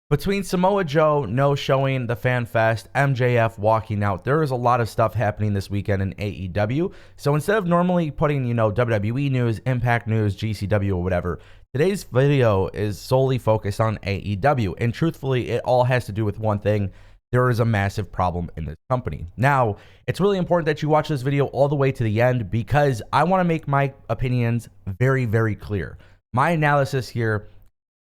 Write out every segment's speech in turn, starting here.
Between Samoa Joe no showing the Fan Fest, MJF walking out, there is a lot of stuff happening this weekend in AEW. So instead of normally putting, WWE news, Impact news, GCW, or whatever, today's video is solely focused on AEW. And truthfully, it all has to do with one thing. There is a massive problem in this company. Now, it's really important that you watch this video all the way to the end because I want to make my opinions very, very clear. My analysis here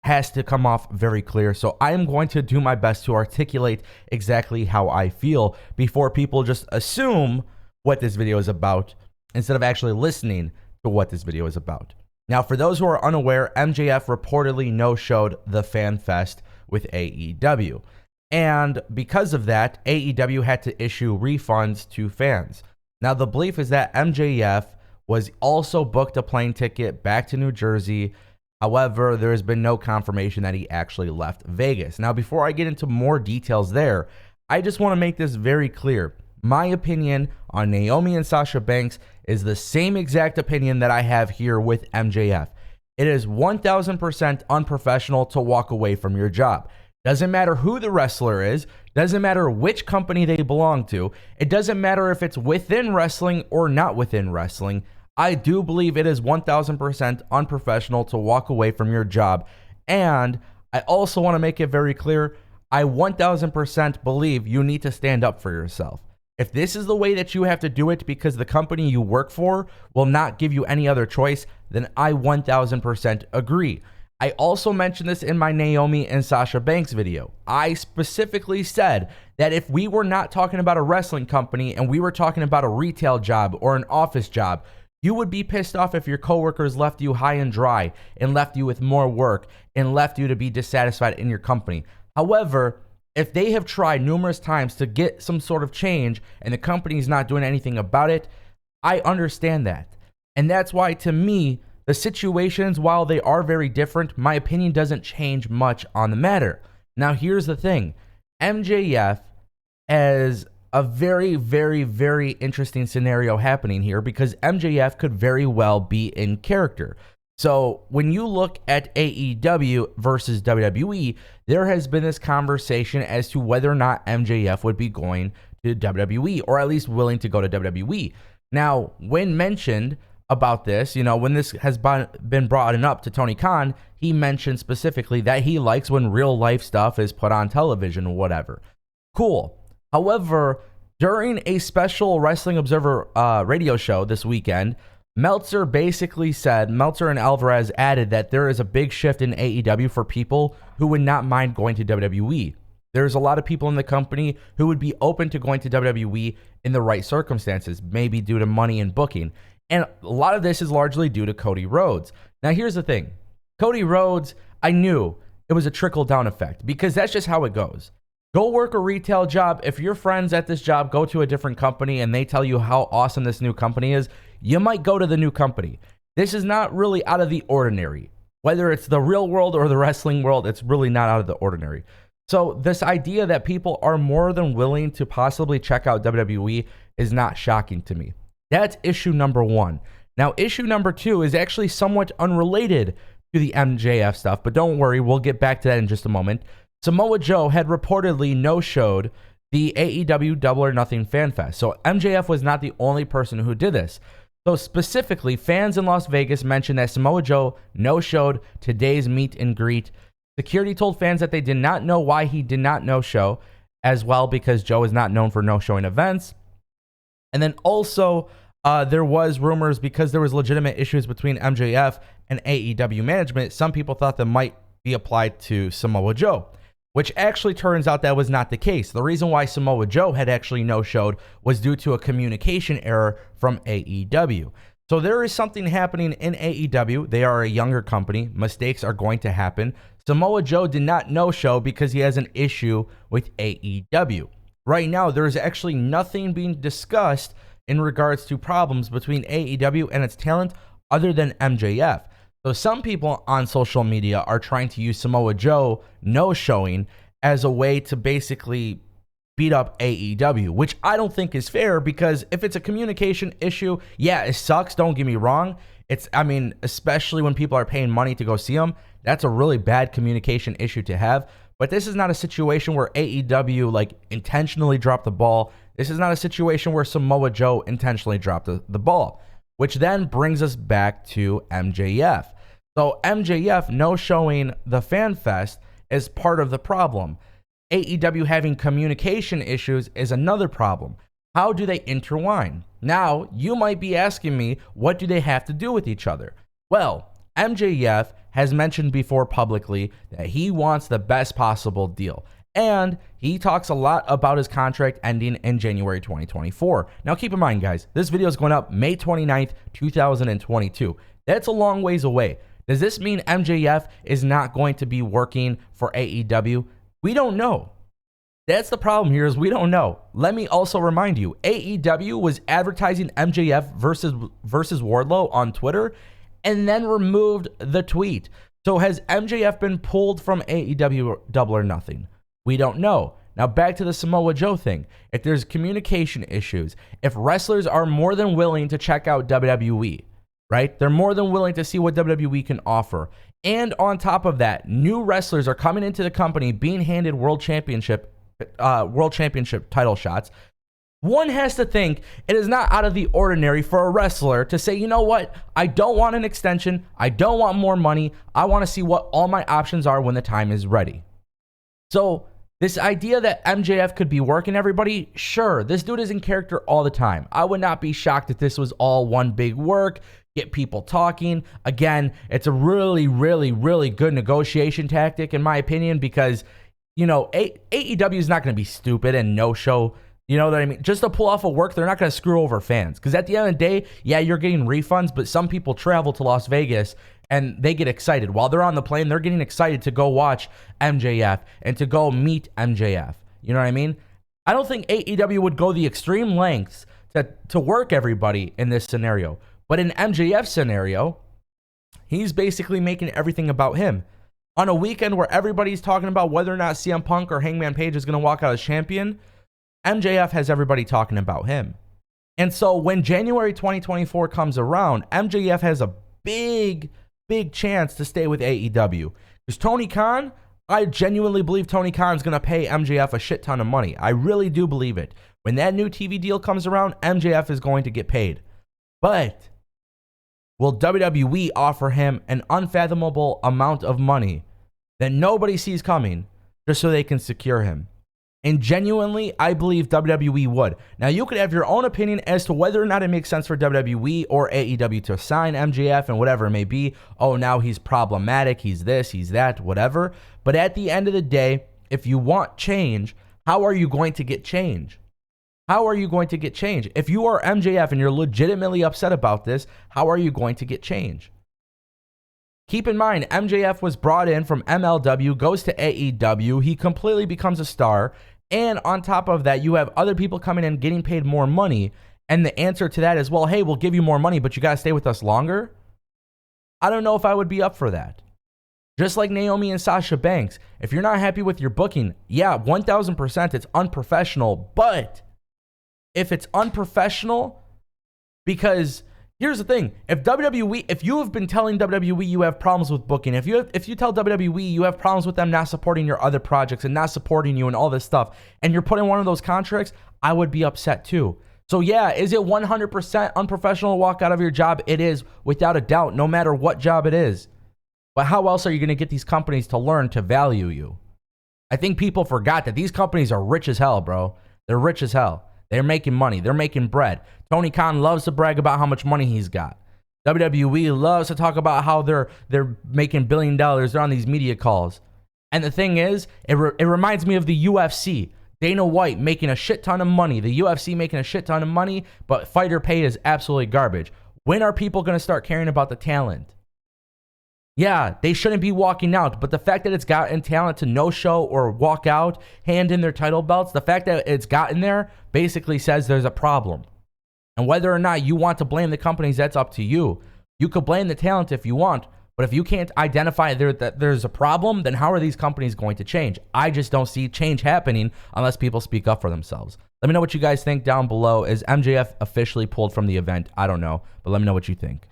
has to come off very clear. So I am going to do my best to articulate exactly how I feel before people just assume what this video is about instead of actually listening to what this video is about. Now, for those who are unaware, MJF reportedly no-showed the Fan Fest with AEW. And because of that, AEW had to issue refunds to fans. Now, the belief is that MJF was also booked a plane ticket back to New Jersey. However, there has been no confirmation that he actually left Vegas. Now, before I get into more details there, I just want to make this very clear. My opinion on Naomi and Sasha Banks is the same exact opinion that I have here with MJF. It is 1000% unprofessional to walk away from your job. Doesn't matter who the wrestler is, doesn't matter which company they belong to, it doesn't matter if it's within wrestling or not within wrestling. I do believe it is 1000% unprofessional to walk away from your job. And I also want to make it very clear, I 1000% believe you need to stand up for yourself. If this is the way that you have to do it because the company you work for will not give you any other choice, then I 1000% agree. I also mentioned this in my Naomi and Sasha Banks video. I specifically said that if we were not talking about a wrestling company and we were talking about a retail job or an office job, you would be pissed off if your coworkers left you high and dry and left you with more work and left you to be dissatisfied in your company. However, if they have tried numerous times to get some sort of change and the company's not doing anything about it, I understand that. And that's why, to me, the situations, while they are very different, my opinion doesn't change much on the matter. Now, here's the thing. MJF has a very, very, very interesting scenario happening here because MJF could very well be in character. So when you look at AEW versus WWE, there has been this conversation as to whether or not MJF would be going to WWE or at least willing to go to WWE. Now, when mentioned about this, when this has been brought up to Tony Khan, he mentioned specifically that he likes when real life stuff is put on television or whatever. Cool. However, during a special Wrestling Observer radio show this weekend, Meltzer and Alvarez added that there is a big shift in AEW for people who would not mind going to WWE. There's a lot of people in the company who would be open to going to WWE in the right circumstances, maybe due to money and booking. And a lot of this is largely due to Cody Rhodes. Now, here's the thing. Cody Rhodes, I knew it was a trickle-down effect because that's just how it goes. Go work a retail job. If your friends at this job go to a different company and they tell you how awesome this new company is, you might go to the new company. This is not really out of the ordinary. Whether it's the real world or the wrestling world, it's really not out of the ordinary. So this idea that people are more than willing to possibly check out WWE is not shocking to me. That's issue number one. Now, issue number two is actually somewhat unrelated to the MJF stuff, but don't worry, we'll get back to that in just a moment. Samoa Joe had reportedly no-showed the AEW Double or Nothing Fan Fest. So MJF was not the only person who did this. So specifically, fans in Las Vegas mentioned that Samoa Joe no-showed today's meet and greet. Security told fans that they did not know why he did not no-show, as well because Joe is not known for no-showing events. And then also, there was rumors because there was legitimate issues between MJF and AEW management. Some people thought that might be applied to Samoa Joe, which actually turns out that was not the case. The reason why Samoa Joe had actually no-showed was due to a communication error from AEW. So there is something happening in AEW. They are a younger company. Mistakes are going to happen. Samoa Joe did not no-show because he has an issue with AEW. Right now, there is actually nothing being discussed in regards to problems between AEW and its talent other than MJF. So some people on social media are trying to use Samoa Joe no-showing as a way to basically beat up AEW, which I don't think is fair because if it's a communication issue, yeah, it sucks, don't get me wrong. Especially when people are paying money to go see them, that's a really bad communication issue to have. But this is not a situation where AEW like intentionally dropped the ball. This is not a situation where Samoa Joe intentionally dropped the ball, which then brings us back to MJF. So MJF no showing the Fan Fest is part of the problem. AEW having communication issues is another problem. How do they intertwine? Now, you might be asking me, what do they have to do with each other? Well, MJF has mentioned before publicly that he wants the best possible deal. And he talks a lot about his contract ending in January 2024. Now, keep in mind, guys, this video is going up May 29th, 2022. That's a long ways away. Does this mean MJF is not going to be working for AEW? We don't know. That's the problem here, is we don't know. Let me also remind you, AEW was advertising MJF versus Wardlow on Twitter and then removed the tweet. So has MJF been pulled from AEW Double or Nothing? We don't know. Now back to the Samoa Joe thing. If there's communication issues, if wrestlers are more than willing to check out WWE, right? They're more than willing to see what WWE can offer. And on top of that, new wrestlers are coming into the company being handed world championship title shots. One has to think it is not out of the ordinary for a wrestler to say, you know what? I don't want an extension. I don't want more money. I want to see what all my options are when the time is ready. So this idea that MJF could be working everybody, sure, this dude is in character all the time. I would not be shocked if this was all one big work, get people talking. Again, it's a really, really, really good negotiation tactic, in my opinion, because, you know, AEW is not going to be stupid and no-show. You know what I mean? Just to pull off a work, they're not going to screw over fans. Because at the end of the day, yeah, you're getting refunds, but some people travel to Las Vegas and they get excited. While they're on the plane, they're getting excited to go watch MJF and to go meet MJF. You know what I mean? I don't think AEW would go the extreme lengths to work everybody in this scenario. But in MJF's scenario, he's basically making everything about him. On a weekend where everybody's talking about whether or not CM Punk or Hangman Page is going to walk out as champion, MJF has everybody talking about him. And so when January 2024 comes around, MJF has a big chance to stay with AEW. Because Tony Khan, I genuinely believe Tony Khan's going to pay MJF a shit ton of money. I really do believe it. When that new TV deal comes around, MJF is going to get paid. But will WWE offer him an unfathomable amount of money that nobody sees coming just so they can secure him? And genuinely, I believe WWE would. Now, you could have your own opinion as to whether or not it makes sense for WWE or AEW to sign MJF and whatever it may be. Oh, now he's problematic, he's this, he's that, whatever. But at the end of the day, if you want change, how are you going to get change? How are you going to get change? If you are MJF and you're legitimately upset about this, how are you going to get change? Keep in mind, MJF was brought in from MLW, goes to AEW, he completely becomes a star, and on top of that, you have other people coming in getting paid more money, and the answer to that is, well, hey, we'll give you more money, but you got to stay with us longer? I don't know if I would be up for that. Just like Naomi and Sasha Banks, if you're not happy with your booking, yeah, 1000% it's unprofessional, but if it's unprofessional, because here's the thing, if you have been telling WWE you have problems with booking, if you tell WWE you have problems with them not supporting your other projects and not supporting you and all this stuff, and you're putting one of those contracts, I would be upset too. So yeah, is it 100% unprofessional to walk out of your job? It is, without a doubt, no matter what job it is. But how else are you going to get these companies to learn to value you? I think people forgot that these companies are rich as hell, bro. They're rich as hell. They're making money. They're making bread. Tony Khan loves to brag about how much money he's got. WWE loves to talk about how they're making $1 billion. They're on these media calls. And the thing is, it reminds me of the UFC. Dana White making a shit ton of money. The UFC making a shit ton of money, but fighter pay is absolutely garbage. When are people going to start caring about the talent? Yeah, they shouldn't be walking out, but the fact that it's gotten talent to no-show or walk out, hand in their title belts, the fact that it's gotten there basically says there's a problem. And whether or not you want to blame the companies, that's up to you. You could blame the talent if you want, but if you can't identify that there's a problem, then how are these companies going to change? I just don't see change happening unless people speak up for themselves. Let me know what you guys think down below. Is MJF officially pulled from the event? I don't know, but let me know what you think.